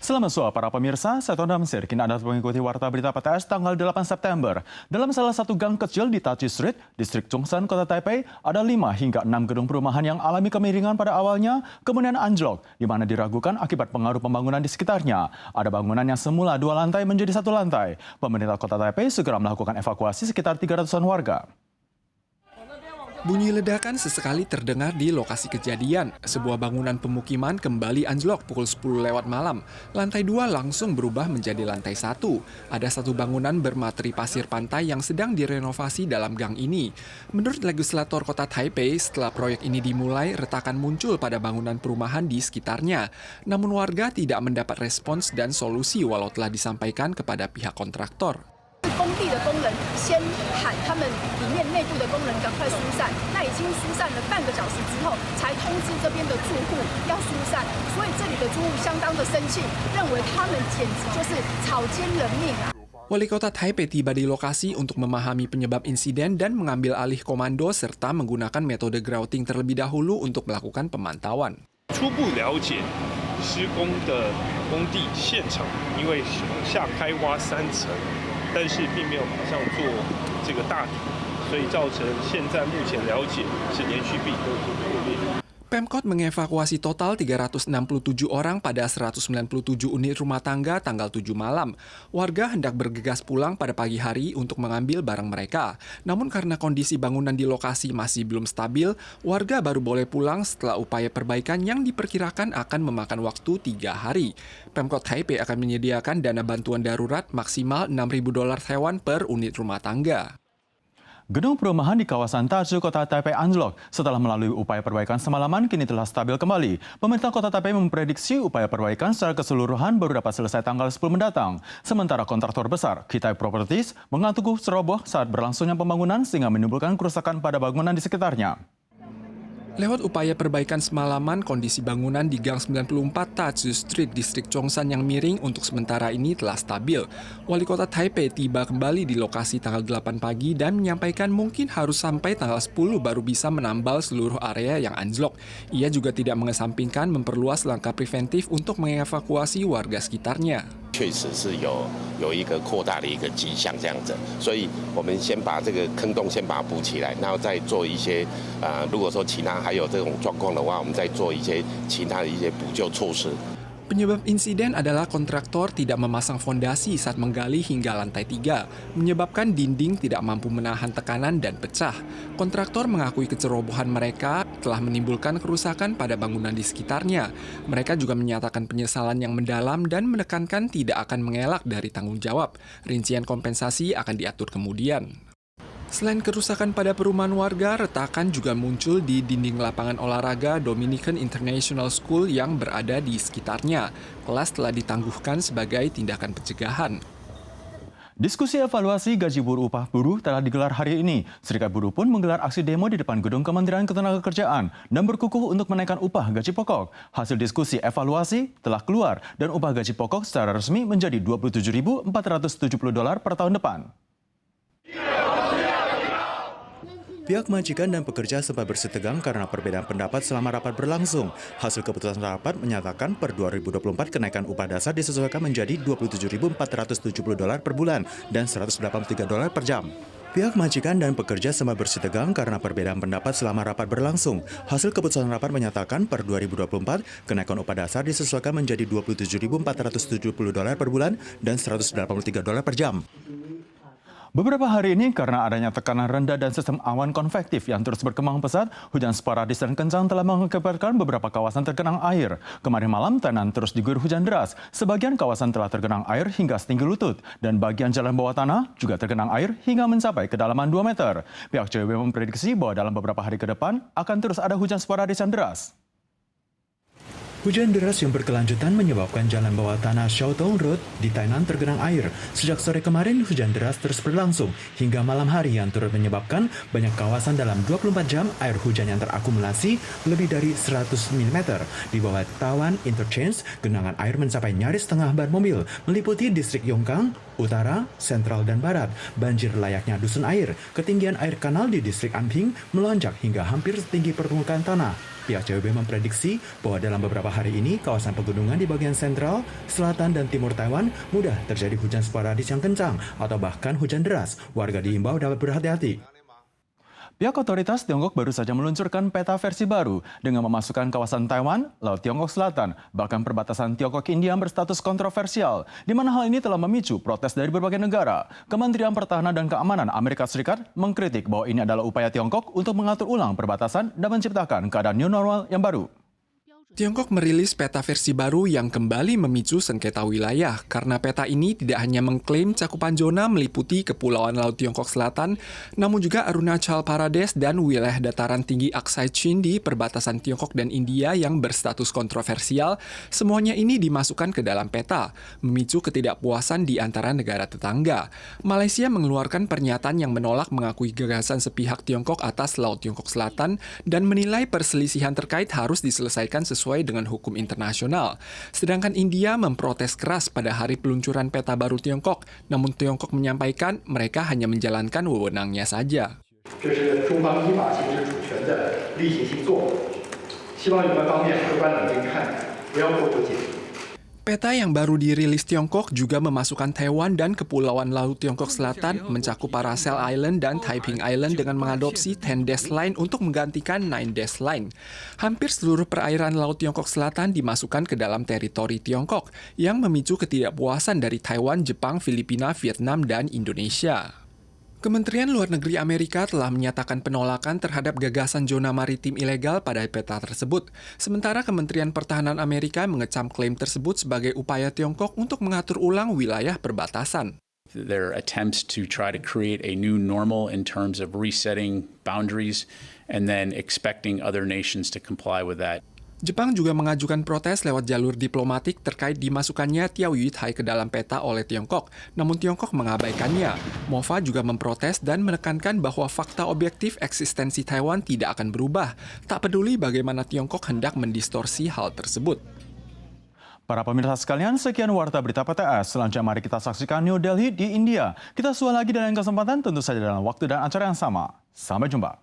Selamat sore para pemirsa, saya Tonda Mesir. Kini Anda mengikuti Warta Berita PTS tanggal 8 September. Dalam salah satu gang kecil di Tachi Street, distrik Chongsan, Kota Taipei, ada 5 hingga 6 gedung perumahan yang alami kemiringan pada awalnya, kemudian anjlok, di mana diragukan akibat pengaruh pembangunan di sekitarnya. Ada bangunan yang semula 2 lantai menjadi 1 lantai. Pemerintah Kota Taipei segera melakukan evakuasi sekitar 300-an warga. Bunyi ledakan sesekali terdengar di lokasi kejadian. Sebuah bangunan pemukiman kembali anjlok pukul 10 lewat malam. Lantai 2 langsung berubah menjadi lantai 1. Ada satu bangunan bermateri pasir pantai yang sedang direnovasi dalam gang ini. Menurut legislator Kota Taipei, setelah proyek ini dimulai, retakan muncul pada bangunan perumahan di sekitarnya. Namun warga tidak mendapat respons dan solusi walau telah disampaikan kepada pihak kontraktor. 工地的工人先喊他们里面内部的工人赶快疏散，那已经疏散了半个小时之后，才通知这边的住户要疏散，所以这里的住户相当的生气，认为他们简直就是草菅人命啊。 Wali Kota Taipei tiba di lokasi untuk memahami penyebab insiden dan mengambil alih komando serta menggunakan metode grouting terlebih dahulu untuk melakukan pemantauan. 初步了解施工的工地现场，因为往下开挖3层。 但是并没有马上做这个大体，所以造成现在目前了解是连续壁都破裂。 Pemkot mengevakuasi total 367 orang pada 197 unit rumah tangga tanggal 7 malam. Warga hendak bergegas pulang pada pagi hari untuk mengambil barang mereka. Namun karena kondisi bangunan di lokasi masih belum stabil, warga baru boleh pulang setelah upaya perbaikan yang diperkirakan akan memakan waktu 3 hari. Pemkot Taipei akan menyediakan dana bantuan darurat maksimal $6.000 Taiwan per unit rumah tangga. Gedung perumahan di kawasan Tachi, Kota Taipei anjlok. Setelah melalui upaya perbaikan semalaman, kini telah stabil kembali. Pemerintah Kota Taipei memprediksi upaya perbaikan secara keseluruhan baru dapat selesai tanggal 10 mendatang. Sementara kontraktor besar, Kitai Properties, mengaku ceroboh saat berlangsungnya pembangunan sehingga menimbulkan kerusakan pada bangunan di sekitarnya. Lewat upaya perbaikan semalaman, kondisi bangunan di Gang 94 Tachi Street, distrik Chongsan yang miring untuk sementara ini telah stabil. Wali Kota Taipei tiba kembali di lokasi tanggal 8 pagi dan menyampaikan mungkin harus sampai tanggal 10 baru bisa menambal seluruh area yang anjlok. Ia juga tidak mengesampingkan memperluas langkah preventif untuk mengevakuasi warga sekitarnya. 确实是有一个扩大的一个迹象这样子，所以我们先把这个坑洞先把它补起来，然后再做一些如果说其他还有这种状况的话，我们再做一些其他的一些补救措施。 Penyebab insiden adalah kontraktor tidak memasang fondasi saat menggali hingga lantai 3, menyebabkan dinding tidak mampu menahan tekanan dan pecah. Kontraktor mengakui kecerobohan mereka telah menimbulkan kerusakan pada bangunan di sekitarnya. Mereka juga menyatakan penyesalan yang mendalam dan menekankan tidak akan mengelak dari tanggung jawab. Rincian kompensasi akan diatur kemudian. Selain kerusakan pada perumahan warga, retakan juga muncul di dinding lapangan olahraga Dominican International School yang berada di sekitarnya. Kelas telah ditangguhkan sebagai tindakan pencegahan. Diskusi evaluasi gaji buruh upah buruh telah digelar hari ini. Serikat Buruh pun menggelar aksi demo di depan gedung Kementerian Ketenagakerjaan dan berkukuh untuk menaikkan upah gaji pokok. Hasil diskusi evaluasi telah keluar dan upah gaji pokok secara resmi menjadi $27.470 per tahun depan. Pihak majikan dan pekerja sempat bersitegang karena perbedaan pendapat selama rapat berlangsung. Hasil keputusan rapat menyatakan per 2024 kenaikan upah dasar disesuaikan menjadi $27.470 per bulan dan $183 per jam. Pihak majikan dan pekerja sempat bersitegang karena perbedaan pendapat selama rapat berlangsung. Hasil keputusan rapat menyatakan per 2024 kenaikan upah dasar disesuaikan menjadi $27.470 per bulan dan $183 per jam. Beberapa hari ini karena adanya tekanan rendah dan sistem awan konvektif yang terus berkembang pesat, hujan sporadis dan kencang telah mengakibatkan beberapa kawasan tergenang air. Kemarin malam, Tainan terus diguyur hujan deras. Sebagian kawasan telah tergenang air hingga setinggi lutut, dan bagian jalan bawah tanah juga tergenang air hingga mencapai kedalaman 2 meter. Pihak CWB memprediksi bahwa dalam beberapa hari ke depan akan terus ada hujan sporadis yang deras. Hujan deras yang berkelanjutan menyebabkan jalan bawah tanah Shaotong Road di Tainan tergenang air. Sejak sore kemarin, hujan deras terus berlangsung hingga malam hari yang turut menyebabkan banyak kawasan dalam 24 jam air hujan yang terakumulasi lebih dari 100 mm. Di bawah Tawan Interchange, genangan air mencapai nyaris setengah ban mobil, meliputi distrik Yongkang, Utara, sentral, dan barat, banjir layaknya dusun air. Ketinggian air kanal di distrik Anping melonjak hingga hampir setinggi permukaan tanah. Pihak CWB memprediksi bahwa dalam beberapa hari ini, kawasan pegunungan di bagian sentral, selatan, dan timur Taiwan mudah terjadi hujan sporadis yang kencang atau bahkan hujan deras. Warga diimbau dapat berhati-hati. Pihak otoritas Tiongkok baru saja meluncurkan peta versi baru dengan memasukkan kawasan Taiwan, Laut Tiongkok Selatan, bahkan perbatasan Tiongkok-India berstatus kontroversial, di mana hal ini telah memicu protes dari berbagai negara. Kementerian Pertahanan dan Keamanan Amerika Serikat mengkritik bahwa ini adalah upaya Tiongkok untuk mengatur ulang perbatasan dan menciptakan keadaan new normal yang baru. Tiongkok merilis peta versi baru yang kembali memicu sengketa wilayah karena peta ini tidak hanya mengklaim cakupan zona meliputi Kepulauan Laut Tiongkok Selatan, namun juga Arunachal Pradesh dan wilayah dataran tinggi Aksai Chin di perbatasan Tiongkok dan India yang berstatus kontroversial. Semuanya ini dimasukkan ke dalam peta, memicu ketidakpuasan di antara negara tetangga. Malaysia mengeluarkan pernyataan yang menolak mengakui gagasan sepihak Tiongkok atas Laut Tiongkok Selatan dan menilai perselisihan terkait harus diselesaikan sesuai dengan hukum internasional. Sedangkan India memprotes keras pada hari peluncuran peta baru Tiongkok, namun Tiongkok menyampaikan mereka hanya menjalankan wewenangnya saja. Peta yang baru dirilis Tiongkok juga memasukkan Taiwan dan Kepulauan Laut Tiongkok Selatan mencakup Paracel Island dan Taiping Island dengan mengadopsi 10 Dash Line untuk menggantikan 9 Dash Line. Hampir seluruh perairan Laut Tiongkok Selatan dimasukkan ke dalam teritori Tiongkok yang memicu ketidakpuasan dari Taiwan, Jepang, Filipina, Vietnam, dan Indonesia. Kementerian Luar Negeri Amerika telah menyatakan penolakan terhadap gagasan zona maritim ilegal pada peta tersebut. Sementara Kementerian Pertahanan Amerika mengecam klaim tersebut sebagai upaya Tiongkok untuk mengatur ulang wilayah perbatasan. Their attempts to try to create a new normal in terms of resetting boundaries and then expecting other nations to comply with that. Jepang juga mengajukan protes lewat jalur diplomatik terkait dimasukkannya Tiao Yuthai ke dalam peta oleh Tiongkok, namun Tiongkok mengabaikannya. MOFA juga memprotes dan menekankan bahwa fakta objektif eksistensi Taiwan tidak akan berubah, tak peduli bagaimana Tiongkok hendak mendistorsi hal tersebut. Para pemirsa sekalian, sekian Warta Berita PTS. Selanjutnya mari kita saksikan New Delhi di India. Kita suah lagi dalam kesempatan tentu saja dalam waktu dan acara yang sama. Sampai jumpa.